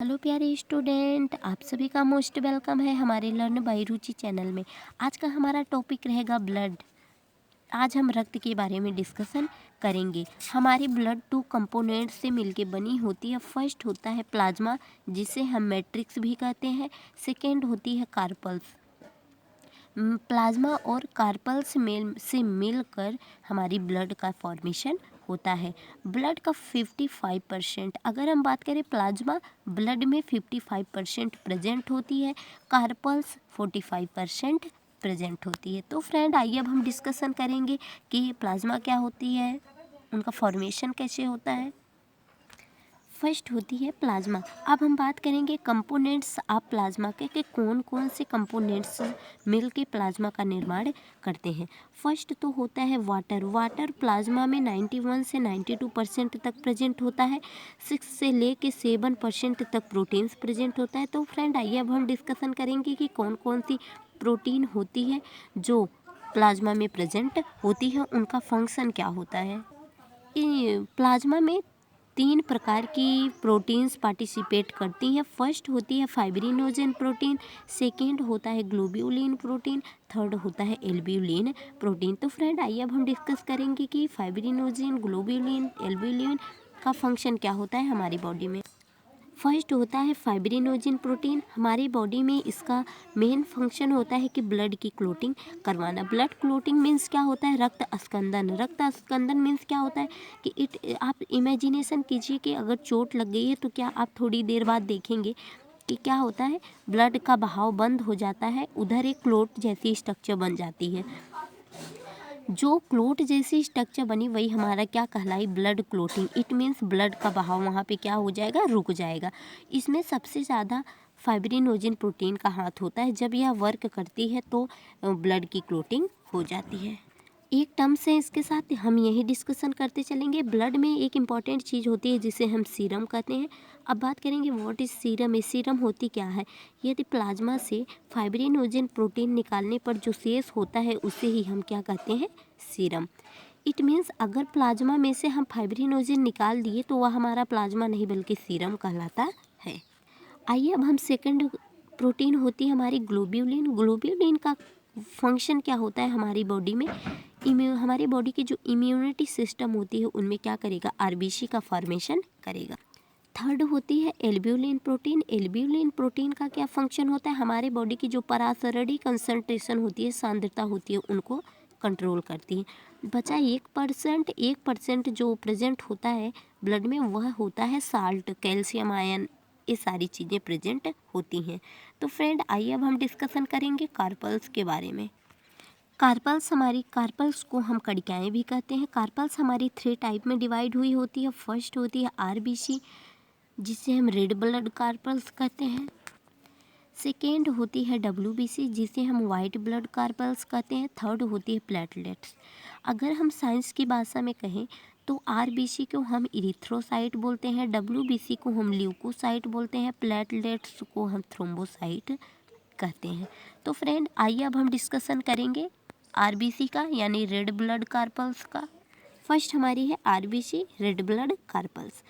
Hello प्यारे student, आप सभी का मोस्ट वेलकम है हमारे लर्न बाय रुचि चैनल में। आज का हमारा टॉपिक रहेगा ब्लड। आज हम रक्त के बारे में डिस्कशन करेंगे। हमारी ब्लड 2 कंपोनेंट से मिलके बनी होती है। फर्स्ट होता है प्लाज्मा, जिसे हम मैट्रिक्स भी कहते हैं। सेकेंड होती है कार्पल्स। प्लाज्मा और कार्पल्स से मिलकर हमारी ब्लड का फॉर्मेशन होता है। ब्लड का 55%, अगर हम बात करें प्लाज्मा ब्लड में 55% प्रेजेंट होती है, कार्पल्स 45% प्रेजेंट होती है। तो फ्रेंड, आइए अब हम डिस्कशन करेंगे कि प्लाज्मा क्या होती है, उनका फॉर्मेशन कैसे होता है। फर्स्ट होती है प्लाज्मा। अब हम बात करेंगे कंपोनेंट्स ऑफ प्लाज्मा के कि कौन कौन से कंपोनेंट्स मिलके प्लाज्मा का निर्माण करते हैं। फर्स्ट तो होता है वाटर। वाटर प्लाज्मा में 91 से 92% तक प्रेजेंट होता है। 6 से लेके 7% तक प्रोटीन्स प्रेजेंट होता है। तो फ्रेंड, आइए अब हम डिस्कशन करेंगे कि कौन कौन सी प्रोटीन होती है जो प्लाज्मा में प्रेजेंट होती है, उनका फंक्शन क्या होता है। प्लाज्मा में 3 प्रकार की प्रोटीन्स पार्टिसिपेट करती हैं। फर्स्ट होती है फाइब्रिनोजेन प्रोटीन, सेकेंड होता है ग्लोब्यूलिन प्रोटीन, थर्ड होता है एल्ब्यूलिन प्रोटीन। तो फ्रेंड, आइए अब हम डिस्कस करेंगे कि फाइब्रिनोजेन, ग्लोब्यूलिन, एल्ब्यूलिन का फंक्शन क्या होता है हमारी बॉडी में। फर्स्ट होता है फाइब्रिनोजेन प्रोटीन। हमारी बॉडी में इसका मेन फंक्शन होता है कि ब्लड की क्लोटिंग करवाना। ब्लड क्लोटिंग मीन्स क्या होता है, रक्त अस्कंदन। रक्त अस्कंदन मीन्स क्या होता है कि आप इमेजिनेशन कीजिए कि अगर चोट लग गई है तो क्या आप थोड़ी देर बाद देखेंगे कि क्या होता है, ब्लड का बहाव बंद हो जाता है, उधर एक क्लोट जैसी स्ट्रक्चर बन जाती है। जो क्लोट जैसी स्ट्रक्चर बनी वही हमारा क्या कहलाई, blood clotting. It means blood का बहाव वहाँ पे क्या हो जाएगा, रुक जाएगा। इसमें सबसे ज़्यादा फाइब्रिनोजेन प्रोटीन का हाथ होता है। जब यह वर्क करती है तो ब्लड की क्लोटिंग हो जाती है। एक टर्म्स है, इसके साथ हम यही डिस्कशन करते चलेंगे। ब्लड में एक इम्पॉर्टेंट चीज़ होती है जिसे हम सीरम कहते हैं। अब बात करेंगे व्हाट इज सीरम। ये सीरम होती क्या है। यदि प्लाज्मा से फाइब्रिनोजेन प्रोटीन निकालने पर जो शेष होता है उसे ही हम क्या कहते हैं, सीरम। इट मीन्स अगर प्लाज्मा में से हम फाइब्रिनोजेन निकाल दिए तो वह हमारा प्लाज्मा नहीं बल्कि सीरम कहलाता है। आइए अब हम सेकंड प्रोटीन होती है हमारी ग्लोब्यूलिन। ग्लोब्यूलिन का फंक्शन क्या होता है हमारी बॉडी में, हमारी बॉडी की जो इम्यूनिटी सिस्टम होती है उनमें क्या करेगा, आरबीसी का फॉर्मेशन करेगा। थर्ड होती है एल्ब्यूलिन प्रोटीन। एल्ब्यूलिन प्रोटीन का क्या फंक्शन होता है, हमारे बॉडी की जो पराशरणी कंसंट्रेशन होती है, सांद्रता होती है, उनको कंट्रोल करती है। बचा 1%। 1% जो प्रेजेंट होता है ब्लड में वह होता है साल्ट, कैल्शियम आयन, ये सारी चीज़ें प्रेजेंट होती हैं। तो फ्रेंड, आइए अब हम डिस्कशन करेंगे कार्पल्स के बारे में। कार्पल्स को हम कणिकाएँ भी कहते हैं। कार्पल्स हमारी 3 टाइप में डिवाइड हुई होती है। फर्स्ट होती है आरबीसी, जिसे हम रेड ब्लड कार्पल्स कहते हैं। सेकेंड होती है डब्ल्यूबीसी, जिसे हम वाइट ब्लड कार्पल्स कहते हैं। थर्ड होती है प्लेटलेट्स। अगर हम साइंस की भाषा में कहें तो आरबीसी को हम इरिथ्रोसाइट बोलते हैं, डब्ल्यूबीसी को हम ल्यूकोसाइट बोलते हैं, प्लेटलेट्स को हम थ्रोम्बोसाइट कहते हैं। तो फ्रेंड, आइए अब हम डिस्कशन करेंगे आरबीसी का, यानी रेड ब्लड कार्पल्स का। फर्स्ट हमारी है आरबीसी, रेड ब्लड कार्पल्स।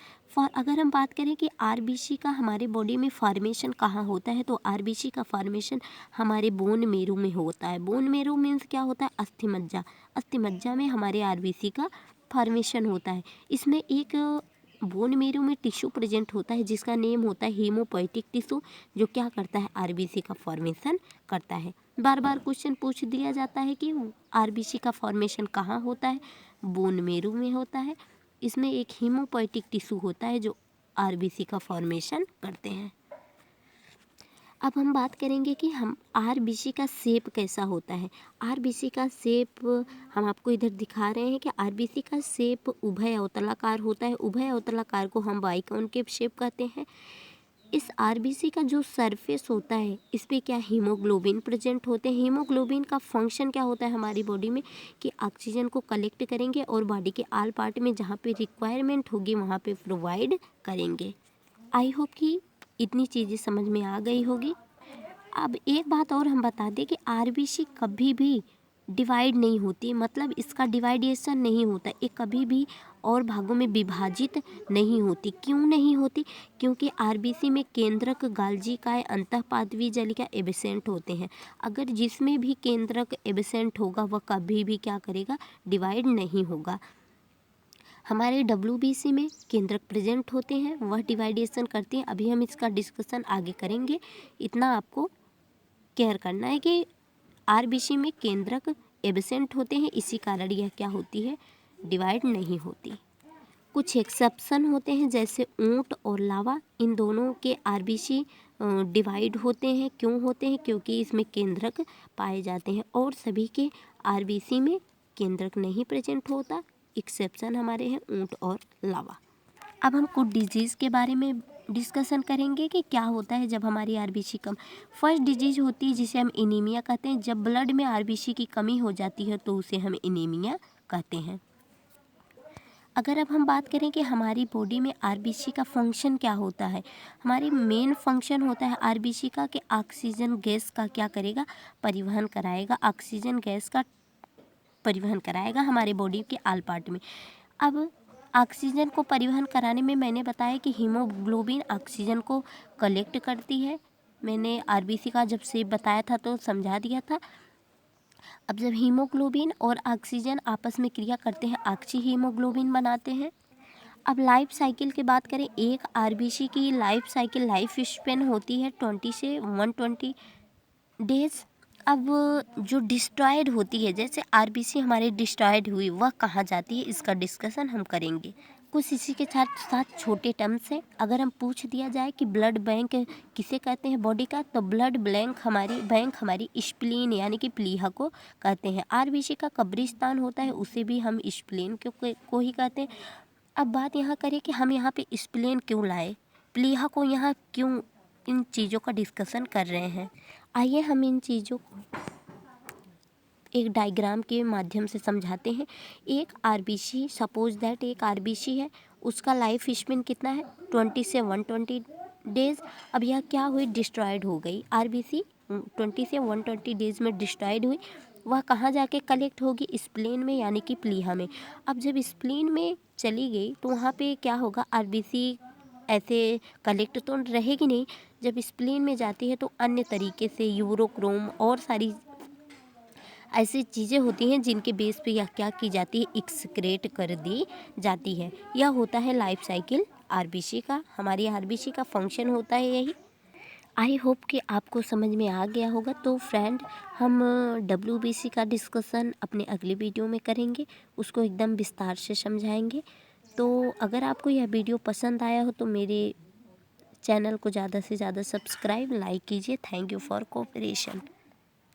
अगर हम बात करें कि आरबीसी का हमारे बॉडी में फॉर्मेशन कहाँ होता है, तो आरबीसी का फॉर्मेशन हमारे बोन मेरो में होता है। बोन मेरो मीन्स क्या होता है, अस्थि मज्जा। अस्थि मज्जा में हमारे आरबीसी का फॉर्मेशन होता है। इसमें एक बोन मेरो में टिश्यू प्रेजेंट होता है जिसका नेम होता है हीमोपोएटिक टिश्यू, जो क्या करता है, आरबीसी का फॉर्मेशन करता है। बार बार क्वेश्चन पूछ दिया जाता है कि आरबीसी का फॉर्मेशन कहाँ होता है, बोन मेरो में होता है। इसमें एक हीमोपोएटिक टिश्यू होता है जो आरबीसी का फॉर्मेशन करते हैं। अब हम बात करेंगे कि हम आरबीसी का शेप कैसा होता है। आरबीसी का शेप हम आपको इधर दिखा रहे हैं कि आरबीसी का शेप उभय अवतलाकार होता है। उभय अवतलाकार को हम बाइकॉनकेव शेप कहते हैं। इस आरबीसी का जो सरफेस होता है इस पे क्या हीमोग्लोबिन प्रेजेंट होते हैं। हीमोग्लोबिन का फंक्शन क्या होता है हमारी बॉडी में कि ऑक्सीजन को कलेक्ट करेंगे और बॉडी के आल पार्ट में जहाँ पे रिक्वायरमेंट होगी वहाँ पे प्रोवाइड करेंगे। आई होप कि इतनी चीज़ें समझ में आ गई होगी। अब एक बात और हम बता दें कि आरबीसी कभी भी डिवाइड नहीं होती, मतलब इसका डिवाइडेशन नहीं होता, ये कभी भी और भागों में विभाजित नहीं होती। क्यों नहीं होती? क्योंकि आरबीसी में केंद्रक, गाल्जिकाएँ, अंतःपादवी जलिका एब्सेंट होते हैं। अगर जिसमें भी केंद्रक एब्सेंट होगा वह कभी भी क्या करेगा? डिवाइड नहीं होगा। हमारे डब्ल्यूबीसी में केंद्रक प्रेजेंट होते हैं, वह डिवाइडेशन करते हैं। अभी हम इसका डिस्कशन आगे करेंगे। इतना आपको केयर करना है कि आरबीसी में केंद्रक एब्सेंट होते हैं, इसी कारण यह क्या होती है? डिवाइड नहीं होती। कुछ एक्सेप्शन होते हैं जैसे ऊंट और लावा, इन दोनों के आरबीसी डिवाइड होते हैं। क्यों होते हैं? क्योंकि इसमें केंद्रक पाए जाते हैं और सभी के आरबीसी में केंद्रक नहीं प्रेजेंट होता। एक्सेप्शन हमारे हैं ऊंट और लावा। अब हम कुछ डिजीज़ के बारे में डिस्कशन करेंगे कि क्या होता है जब हमारी आरबीसी कम। फर्स्ट डिजीज होती है जिसे हम एनीमिया कहते हैं। जब ब्लड में आरबीसी की कमी हो जाती है तो उसे हम एनीमिया कहते हैं। अगर अब हम बात करें कि हमारी बॉडी में आरबीसी का फंक्शन क्या होता है, हमारी मेन फंक्शन होता है आरबीसी का कि ऑक्सीजन गैस का क्या करेगा? परिवहन कराएगा। ऑक्सीजन गैस का परिवहन कराएगा हमारे बॉडी के आल पार्ट में। अब ऑक्सीजन को परिवहन कराने में मैंने बताया कि हीमोग्लोबिन ऑक्सीजन को कलेक्ट करती है। मैंने आरबीसी का जब से बताया था तो समझा दिया था। अब जब हीमोग्लोबिन और ऑक्सीजन आपस में क्रिया करते हैं, ऑक्सी हीमोग्लोबिन बनाते हैं। अब लाइफ साइकिल की बात करें, एक आरबीसी की लाइफ साइकिल, लाइफ स्पेन होती है 20 से 120 डेज। अब जो डिस्ट्रॉयड होती है, जैसे आरबीसी हमारे डिस्ट्रॉयड हुई, वह कहाँ जाती है, इसका डिस्कशन हम करेंगे। कुछ इसी के साथ साथ छोटे टर्म्स हैं। अगर हम पूछ दिया जाए कि ब्लड बैंक किसे कहते हैं बॉडी का, तो ब्लड बैंक हमारी स्प्लीन यानी कि प्लीहा को कहते हैं। आरबीसी का कब्रिस्तान होता है, उसे भी हम स्प्लीन को ही कहते हैं। अब बात यहाँ करें कि हम यहाँ पे स्प्लीन क्यों लाए, प्लीहा को यहाँ क्यों, इन चीज़ों का डिस्कशन कर रहे हैं। आइए हम इन चीज़ों को एक डायग्राम के माध्यम से समझाते हैं। एक आरबीसी, सपोज दैट एक आरबीसी है, उसका लाइफ स्पेन कितना है? 20 से 120 डेज। अब यह क्या हुई? डिस्ट्रॉयड हो गई। आरबीसी 20 से 120 डेज में डिस्ट्रॉयड हुई। वह कहाँ जाके कलेक्ट होगी? स्प्लीन में यानी कि प्लीहा में। अब जब स्प्लीन में चली गई तो वहाँ पे क्या होगा? आरबीसी ऐसे कलेक्ट तो रहेगी नहीं। जब स्प्लीन में जाती है तो अन्य तरीके से यूरोक्रोम और सारी ऐसी चीज़ें होती हैं जिनके बेस पे यह क्या की जाती है? एक्सक्रेट कर दी जाती है। यह होता है लाइफ साइकिल आरबीसी का। हमारी आरबीसी का फंक्शन होता है यही। आई होप कि आपको समझ में आ गया होगा। तो फ्रेंड, हम डब्ल्यूबीसी का डिस्कशन अपने अगले वीडियो में करेंगे, उसको एकदम विस्तार से समझाएंगे। तो अगर आपको यह वीडियो पसंद आया हो तो मेरे चैनल को ज़्यादा से ज़्यादा सब्सक्राइब, लाइक कीजिए। Thank you for cooperation.